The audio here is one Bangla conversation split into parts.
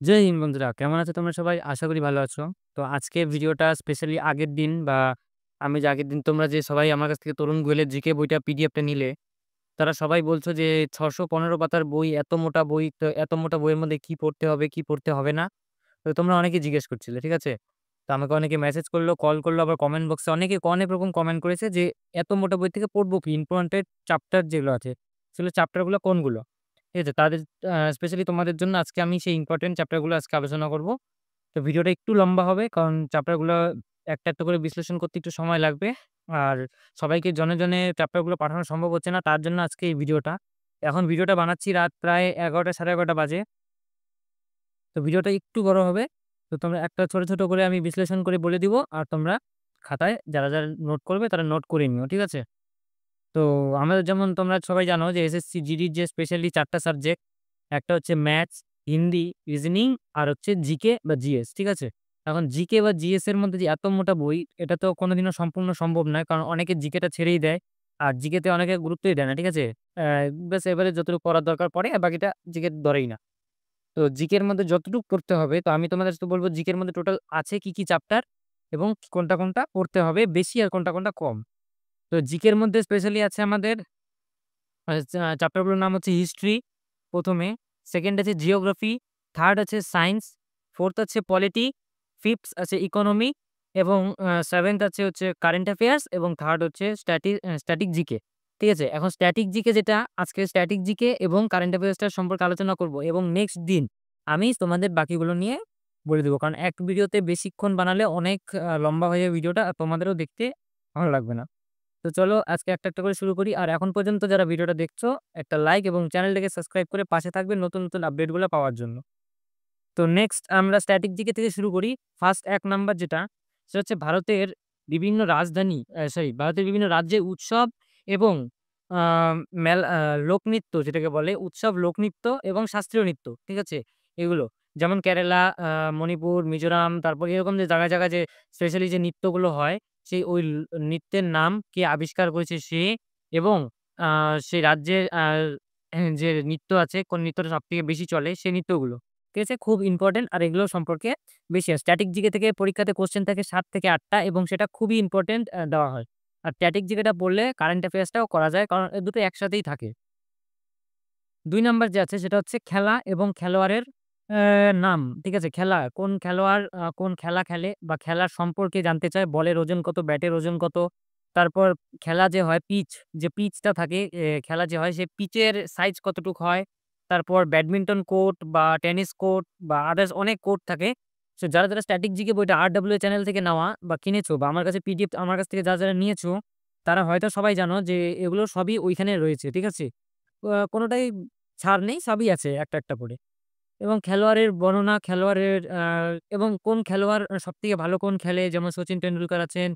জয় হিন্দ বন্ধুরা, কেমন আছো তোমরা সবাই? আশা করি ভালো আছো। তো আজকে ভিডিওটা স্পেশালি আগের দিন বা আমি যে আগের দিন তোমরা যে সবাই আমার কাছ থেকে তরুণ গোয়েলের জিকে বইটা পিডিএফটা নিলে, তারা সবাই বলছো যে ৬১৫ পাতার বই, এত মোটা বই, তো এত মোটা বইয়ের মধ্যে কি পড়তে হবে, কি পড়তে হবে না? তো তোমরা অনেকে জিজ্ঞেস করছিলে, ঠিক আছে? তো আমাকে অনেকে মেসেজ করলো, কল করলো, আবার কমেন্ট বক্সে অনেকে অনেক রকম কমেন্ট করেছে যে, "এত মোটা বই থেকে পড়বো কি? ইম্পোর্টেন্ট চ্যাপ্টার যেগুলো আছে, আসলে চ্যাপ্টারগুলো কোনগুলো?" ঠিক আছে? তাদের স্পেশালি তোমাদের জন্য আজকে আমি সেই ইম্পোর্টেন্ট চ্যাপ্টারগুলো আজকে আলোচনা করব। তো ভিডিওটা একটু লম্বা হবে কারণ চ্যাপ্টারগুলো একটা, একটা করে বিশ্লেষণ করতে একটু সময় লাগবে। আর সবাইকে জনে, জনে চ্যাপ্টারগুলো পাঠানো সম্ভব হচ্ছে না। তার জন্য আজকে এই ভিডিওটা। এখন ভিডিওটা বানাচ্ছি রাত প্রায় ১১টা ১১:৩০ বাজে। তো ভিডিওটা একটু বড় হবে। তো তোমরা একটা ছোট, ছোট করে আমি বিশ্লেষণ করে বলে দিব। আর তোমরা খাতায় যারা, যারা নোট করবে তারা নোট করে নিও। ঠিক আছে? তো আমাদের যেমন তোমরা সবাই জানো যে এসএসসি জিডির যে স্পেশালি ৪ টা সাবজেক্ট, একটা হচ্ছে ম্যাথস, হিন্দি, রিজনিং আর হচ্ছে জিকে বা জিএস। ঠিক আছে? এখন জিকে বা জিএস এর মধ্যে যে এত মোটা বই, এটা তো কোনদিনও সম্পূর্ণ সম্ভব নয়। কারণ অনেকে জিকেটা ছেড়েই দেয়। আর জিকেতে অনেকে গুরুত্বই দেয় না। ঠিক আছে? ব্যাস এবারে যতটুকু পড়ার দরকার পড়ে, আর বাকিটা জিকে ধরেই না। তো জিকের মধ্যে যতটুকু পড়তে হবে, তো আমি তোমাদের সাথে বলব জিকের মধ্যে টোটাল আছে কি, কি চ্যাপ্টার এবং কোনটা, কোনটা পড়তে হবে বেশি আর কোনটা, কোনটা কম। তো জিকের মধ্যে স্পেশালি আছে আমাদের চ্যাপ্টারগুলোর নাম হচ্ছে হিস্ট্রি ১ম এ, 2nd আছে জিওগ্রাফি, 3rd আছে সায়েন্স, 4th আছে পলিটি, 5th আছে ইকোনমি এবং 7th আছে হচ্ছে কারেন্ট অ্যাফেয়ার্স এবং 3rd হচ্ছে স্ট্যাটিক জিকে। ঠিক আছে? এখন স্ট্যাটিক জিকে যেটা আজকে স্ট্যাটিক জিকে এবং কারেন্ট অ্যাফেয়ার্সটার সম্পর্কে আলোচনা করব এবং নেক্সট দিন আমি তোমাদের বাকিগুলো নিয়ে বলে দেব। কারণ এক ভিডিওতে বেশিক্ষণ বানালে অনেক লম্বা হয়ে যাবে ভিডিওটা আর তোমাদেরও দেখতে ভালো লাগবে না। তো চলো আজকে একটা, একটা করে শুরু করি। আর এখন পর্যন্ত যারা ভিডিওটা দেখছো একটা লাইক এবং চ্যানেলটাকে সাবস্ক্রাইব করে পাশে থাকবেন নতুন, নতুন আপডেটগুলো পাওয়ার জন্য। তো নেক্সট আমরা স্ট্যাটিক জিকে থেকে শুরু করি। ফার্স্ট ১ নাম্বার যেটা, সেটা হচ্ছে ভারতের বিভিন্ন রাজধানী ভারতের বিভিন্ন রাজ্যের উৎসব এবং আ লোকনৃত্য যেটাকে বলে উৎসব, লোকনৃত্য এবং শাস্ত্রীয় নৃত্য। ঠিক আছে? এগুলো। যেমন কেরালা, মণিপুর, মিজোরাম তারপর এরকম যে জায়গায়, জায়গায় যে স্পেশালি যে নৃত্যগুলো হয়, সেই ওই নৃত্যের নাম কে আবিষ্কার করেছে সে এবং আ সেই রাজ্যের যে নৃত্য আছে, কোন নৃত্যটা সবথেকে বেশি চলে সেই নৃত্যগুলো। ঠিক আছে? খুব ইম্পোর্টেন্ট আর এগুলো সম্পর্কে বেশি স্ট্যাটিক জিকে থেকে পরীক্ষাতে কোয়েশ্চেন থাকে ৭ থেকে ৮ টা এবং সেটা খুবই ইম্পোর্টেন্ট দেওয়া হয়। আর স্ট্যাটিক জিকেটা পড়লে কারেন্ট অ্যাফেয়ার্স টাও করা যায়। কারণ এ দুটো একসাথেই থাকে। ২ নাম্বার যে আছে সেটা হচ্ছে খেলা এবং খেলোয়াড়ের নাম। ঠিক আছে? খেলা কোন খেলোয়াড় কোন খেলা খেলে বা খেলার সম্পর্কে জানতে চায়। বলের ওজন কত, ব্যাটের ওজন কত। তারপর খেলা যে হয় যে পিচটা থাকে খেলা যে হয় সেই পিচের সাইজ কতটুক হয়। তারপর ব্যাডমিন্টন কোর্ট বা টেনিস কোর্ট বা আদার্স অনেক কোর্ট থাকে। সো যারা, যারা স্ট্যাটিক জিকে বইটা RWA চ্যানেল থেকে নেওয়া বা কিনেছো বা আমার কাছে পিডিএফ আমার কাছ থেকে যারা, যারা নিয়েছো তারা হয়তো সবাই জানো যে এগুলো সবই ওইখানে রয়েছে। ঠিক আছে? কোনটাই ছাড় নেই, সবই আছে একটা, একটা করে। এবং খেলোয়াড়ের বর্ণনা, খেলোয়াড়ের এবং কোন খেলোয়াড় সবথেকে ভালো কোন খেলে যেমন সচিন টেন্ডুলকার আছেন,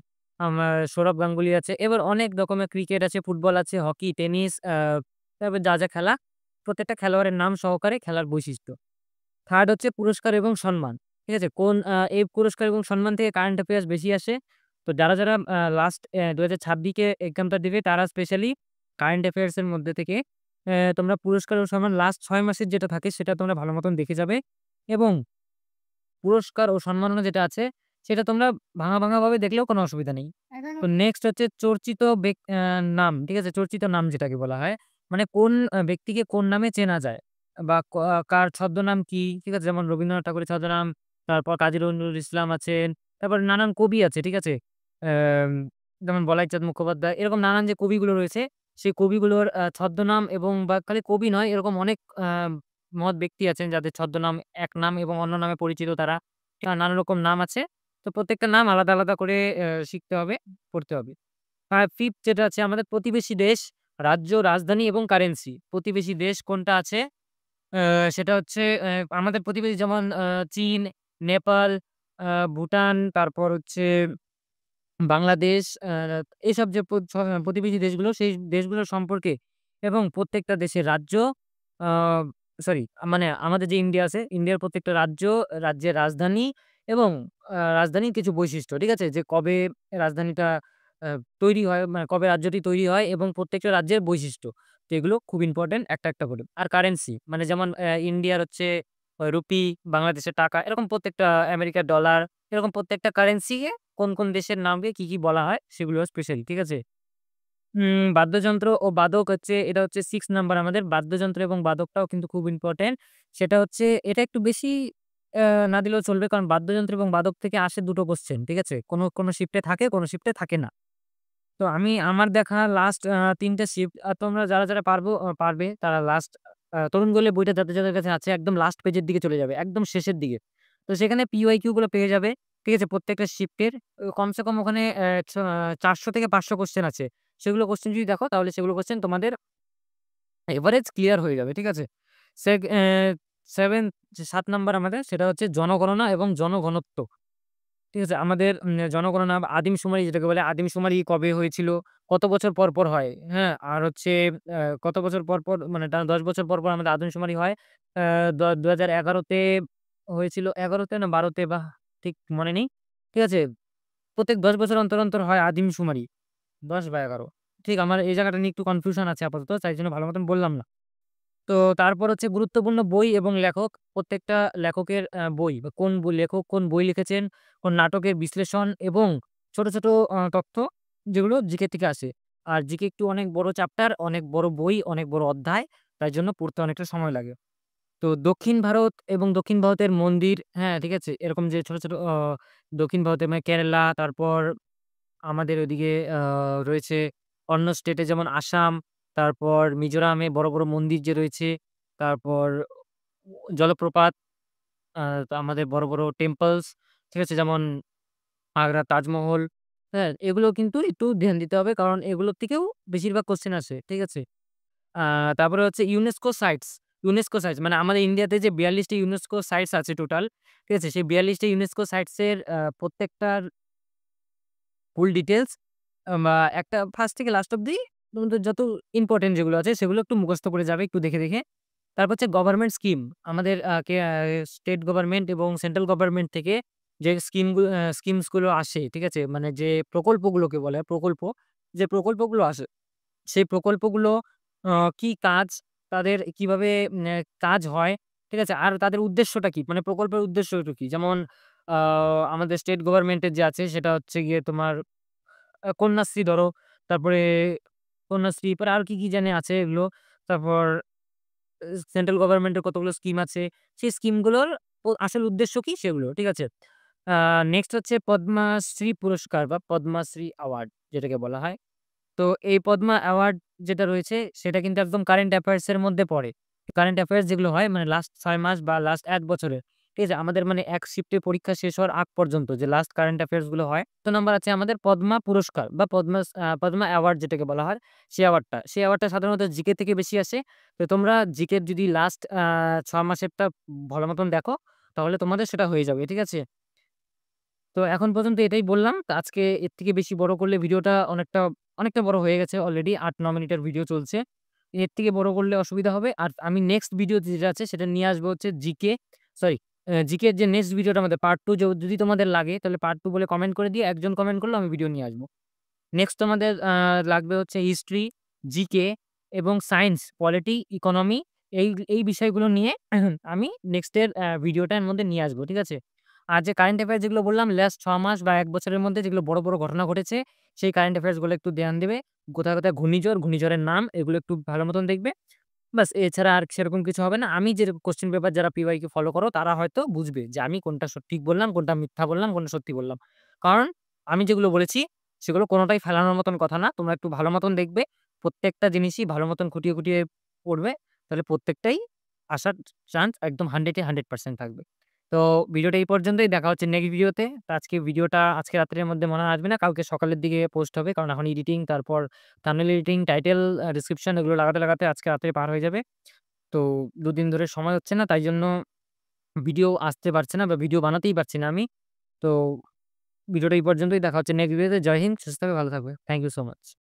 সৌরভ গাঙ্গুলী আছে। এবার অনেক রকমের ক্রিকেট আছে, ফুটবল আছে, হকি, টেনিস তারপর যা, যা খেলা প্রত্যেকটা খেলোয়াড়ের নাম সহকারে খেলার বৈশিষ্ট্য। 3rd হচ্ছে পুরস্কার এবং সম্মান। ঠিক আছে? কোন এই পুরস্কার এবং সম্মান থেকে কারেন্ট অ্যাফেয়ার্স বেশি আসে। তো যারা, যারা লাস্ট ২০২৬ এ এক্সামটা দিবে তারা স্পেশালি কারেন্ট অ্যাফেয়ার্স এর মধ্যে থেকে তোমরা পুরস্কার ও সম্মান লাস্ট ৬ মাসের যেটা থাকে সেটা তোমরা ভালো মতন দেখে যাবে এবং পুরস্কার ও সম্মাননা যেটা আছে সেটা তোমরা ভাঙা, ভাঙা ভাবে দেখলেও কোনো অসুবিধা নেই। তো নেক্সট হচ্ছে চর্চিত নাম। ঠিক আছে? চর্চিত নাম যেটাকে বলা হয়। মানে কোন ব্যক্তিকে কোন নামে চেনা যায় বা কার ছদ্মনাম কি? ঠিক আছে? যেমন রবীন্দ্রনাথ ঠাকুরের ছদ্মনাম, তারপর কাজী নজরুল ইসলাম আছেন, তারপর নানান কবি আছে। ঠিক আছে? অ্যাম যেমন বলাইচাঁদ মুখোপাধ্যায় এরকম নানান যে কবিগুলো রয়েছে, সেই কবিগুলোর ছদ্মনাম এবং বা খালি কবি নয় এরকম অনেক মহৎ ব্যক্তি আছেন যাদের ছদ্মনাম এক নাম এবং অন্য নামে পরিচিত তারা। নানা রকম নাম আছে। তো প্রত্যেকটা নাম আলাদা, আলাদা করে শিখতে হবে, পড়তে হবে। আর 5th যেটা আছে আমাদের প্রতিবেশী দেশ, রাজ্য, রাজধানী এবং কারেন্সি। প্রতিবেশী দেশ কোনটা আছে? সেটা হচ্ছে আমাদের প্রতিবেশী যেমন চীন, নেপাল, আ ভুটান, তারপর হচ্ছে বাংলাদেশ এসব যে প্রতিবেশী দেশগুলো সেই দেশগুলো সম্পর্কে এবং প্রত্যেকটা দেশের রাজ্য আ সরি মানে আমাদের যে ইন্ডিয়া আছে, ইন্ডিয়ার প্রত্যেকটা রাজ্য, রাজ্যের রাজধানী এবং রাজধানীর কিছু বৈশিষ্ট্য। ঠিক আছে? যে কবে রাজধানীটা আ তৈরি হয়, মানে কবে রাজ্যটি তৈরি হয় এবং প্রত্যেকটা রাজ্যের বৈশিষ্ট্য। তো এগুলো খুব ইম্পোর্টেন্ট একটা, একটা করে। আর কারেন্সি মানে যেমন ইন্ডিয়ার হচ্ছে রুপি, বাংলাদেশের টাকা এরকম প্রত্যেকটা আমেরিকার ডলার এরকম প্রত্যেকটা কারেন্সিকে কোন দেশের নামে কি বলা হয় সেগুলো স্পেশালি। ঠিক আছে? বাদ্যযন্ত্র ও বাদক হচ্ছে এটা হচ্ছে 6 নাম্বার আমাদের। বাদ্যযন্ত্র এবং বাদকটাও কিন্তু খুব ইম্পোর্টেন্ট। সেটা হচ্ছে এটা একটু বেশি আ না দিলেও চলবে। কারণ বাদ্যযন্ত্র এবং বাদক থেকে আসে ২ টো কোয়েশ্চেন। ঠিক আছে? কোন শিফটে থাকে, কোন শিফটে থাকে না। তো আমি আমার দেখা লাস্ট ৩ টে শিফট তোমরা যারা পারবে তারা লাস্ট তরুণ গোলের বইটা যাদের কাছে আছে একদম লাস্ট পেজের দিকে চলে যাবে। একদম শেষের দিকে। তো সেখানে PYQ গুলো পেয়ে যাবে। ঠিক আছে? প্রত্যেকটা শিফটের কমসে কম ওখানে ৪০০ থেকে ৫০০ কোয়েশ্চেন আছে। সেগুলো কোয়েশ্চেন যদি দেখো তাহলে সেগুলো কোয়েশ্চেন তোমাদের এভারেজ ক্লিয়ার হয়ে যাবে। ঠিক আছে? সেগ অ্যা 7 ৭ নাম্বার আমাদের সেটা হচ্ছে জনগণনা এবং জনঘনত্ব। ঠিক আছে? আমাদের জনগণনা বা আদিমশুমারি যেটাকে বলে আদিমশুমারি কবে হয়েছিল? কত বছর পর হয়? হ্যাঁ? আর হচ্ছে কত বছর পর মানে ১০ বছর পর আমাদের আদমশুমারি হয়। আ ২০১১ তে হয়েছিল ১১ তে না ১২ তে বা ঠিক মনে নেই। ঠিক আছে? প্রত্যেক ১০ বছর অন্তর হয় আদিমশুমারি। ১০ বা ১১ ঠিক আমার এই জায়গাটা নিয়ে একটু কনফিউশন আছে আপাতত। তাই জন্য ভালো মতন বললাম না। তো তারপর হচ্ছে গুরুত্বপূর্ণ বই এবং লেখক। প্রত্যেকটা লেখকের বই বা লেখক কোন বই লিখেছেন, কোন নাটকের বিশ্লেষণ এবং ছোট ছোট তথ্য যেগুলো জিকে থেকে আসে। আর জিকে একটু অনেক বড় চ্যাপ্টার, অনেক বড় বই, অনেক বড় অধ্যায়। তাই জন্য পড়তে অনেকটা সময় লাগে। তো দক্ষিণ ভারত এবং দক্ষিণ ভারতের মন্দির, হ্যাঁ, ঠিক আছে? এরকম যে ছোট ছোট দক্ষিণ ভারতে মানে কেরালা, তারপর আমাদের ওইদিকে রয়েছে অন্য স্টেটে যেমন আসাম, তারপর মিজোরামে বড় বড় মন্দির যে রয়েছে, তারপর জলপ্রপাত, তো আমাদের বড় বড় টেম্পলস, ঠিক আছে? যেমন আগ্রার তাজমহল, হ্যাঁ? এগুলো কিন্তু একটু ধ্যান দিতে হবে। কারণ এগুলোর থেকেও বেশিরভাগ কোয়েশ্চেন আসে। ঠিক আছে? আ তারপরে হচ্ছে ইউনেস্কো সাইটস মানে আমাদের ইন্ডিয়াতে যে ৪২ টি ইউনেস্কো সাইটস আছে টোটাল। ঠিক আছে? সেই ৪২ টি ইউনেস্কো সাইটস এর প্রত্যেকটার ফুল ডিটেইলস বা একটা ফার্স্ট থেকে লাস্ট অব্দি তোমাদের যত ইম্পোর্টেন্ট যেগুলো আছে সেগুলো একটু মুখস্থ করে যাবে একটু দেখে। তারপর হচ্ছে গভর্নমেন্ট স্কিম আমাদের স্টেট গভর্নমেন্ট এবং সেন্ট্রাল গভর্নমেন্ট থেকে যে স্কিমস গুলো আসে, ঠিক আছে? মানে যে প্রকল্পগুলোকে বলে প্রকল্প, যে প্রকল্পগুলো আসে সেই প্রকল্পগুলো আ কি কাজ, তাদের কিভাবে কাজ হয়, ঠিক আছে? আর তাদের উদ্দেশ্যটা কি? মানে প্রকল্পের উদ্দেশ্যটা কি? যেমন আ আমাদের স্টেট গভর্নমেন্টের যে আছে সেটা হচ্ছে গিয়ে তোমার কন্যাশ্রী ধরো, তারপরে কন্যাশ্রী পরে আর কি জানি আছে এগুলো। তারপর সেন্ট্রাল গভর্নমেন্টের কতগুলো স্কিম আছে। সেই স্কিমগুলোর আসল উদ্দেশ্য কি? সেগুলো, ঠিক আছে? আ নেক্সট হচ্ছে পদ্মাশ্রী পুরস্কার বা পদ্মাশ্রী অ্যাওয়ার্ড যেটাকে বলা হয়। তো এই পদ্মা অ্যাওয়ার্ড যেটা রয়েছে সেটা কিন্তু একদম কারেন্ট অ্যাফেয়ার্স এর মধ্যে পড়ে। কারেন্ট অ্যাফেয়ার্স যেগুলো হয় মানে লাস্ট ৬ মাস বা লাস্ট ১ বছরের, ঠিক আছে? আমাদের মানে এক শিফটে পরীক্ষা শেষ হওয়ার আগ পর্যন্ত যে লাস্ট কারেন্ট অ্যাফেয়ার্স গুলো হয়। তো নাম্বার আছে আমাদের পদ্মা পুরস্কার বা পদ্মা অ্যাওয়ার্ড যেটাকে বলা হয় সেই অ্যাওয়ার্ডটা সাধারণত জিকে থেকে বেশি আসে। তো তোমরা জিকের যদি লাস্ট ৬ মাসেরটা ভালো মতন দেখো তাহলে তোমাদের সেটা হয়ে যাবে। ঠিক আছে? তো এখন পর্যন্ত এটাই বললাম। তো আজকে এর থেকে বেশি বড় করলে ভিডিওটা অনেকটা বড় হয়ে গেছে অলরেডি ৮-৯ মিনিটের ভিডিও চলছে। এর থেকে বড় করলে অসুবিধা হবে। আর আমি নেক্সট ভিডিও যেটা আছে সেটা নিয়ে আসবো হচ্ছে জিকে সরি জিকে এর যে নেক্সট ভিডিওটা আমাদের পার্ট 2 যদি তোমাদের লাগে তাহলে পার্ট 2 বলে কমেন্ট করে দিয়ে একজন কমেন্ট করলেও আমি ভিডিও নিয়ে আসবো। নেক্সট তোমাদের লাগবে হচ্ছে হিস্ট্রি, জিকে এবং সায়েন্স, পলিটি, ইকোনমি এই বিষয়গুলো নিয়ে আমি নেক্সট এর ভিডিওটার মধ্যে নিয়ে আসবো। ঠিক আছে? আর যে কারেন্ট অ্যাফেয়ার্স যেগুলো বললাম লাস্ট ৬ মাস বা ১ বছরের মধ্যে যেগুলো বড় ঘটনা ঘটেছে, সেই কারেন্ট অ্যাফেয়ার্স গুলো একটু ধ্যান দেবে। কোথায় ঘূর্ণিঝড়ের নাম এগুলো একটু ভালো মতন দেখবে। বাস এছাড়া আর সেরকম কিছু হবে না। আমি যে কোয়েশ্চেন পেপার যারা পিওয়াইকিউ ফলো করো তারা হয়তো বুঝবে যে আমি কোনটা ঠিক বললাম, কোনটা মিথ্যা বললাম, কোনটা সত্যি বললাম। কারণ আমি যেগুলো বলেছি সেগুলো কোনটাই ফেলানোর মতন কথা না। তোমরা একটু ভালো মতন দেখবে। প্রত্যেকটা জিনিসই ভালো মতন খুঁটিয়ে পড়বে। তাহলে প্রত্যেকটাই আসার চান্স একদম 100 এ 100% থাকবে। তো ভিডিওটা এই পর্যন্তই। দেখা হচ্ছে নেক্সট ভিডিওতে। তো আজকে ভিডিওটা আজকে রাত্রের মধ্যে মনে হয় আসবে না। কালকে সকালের দিকে পোস্ট হবে। কারণ এখন এডিটিং, তারপর থাম্বনেল এডিটিং, টাইটেল, ডেসক্রিপশন এগুলো লাগাতে আজকে রাত্রে পার হয়ে যাবে। তো ২ দিন ধরে সময় হচ্ছে না। তাই জন্য ভিডিও আসতে পারছে না বা ভিডিও বানাতেই পারছি না আমি। তো ভিডিওটা এই পর্যন্তই। দেখা হচ্ছে নেক্সট ভিডিওতে। জয় হিন্দ। সুস্থ থাকবে, ভালো থাকবে। Thank you so much.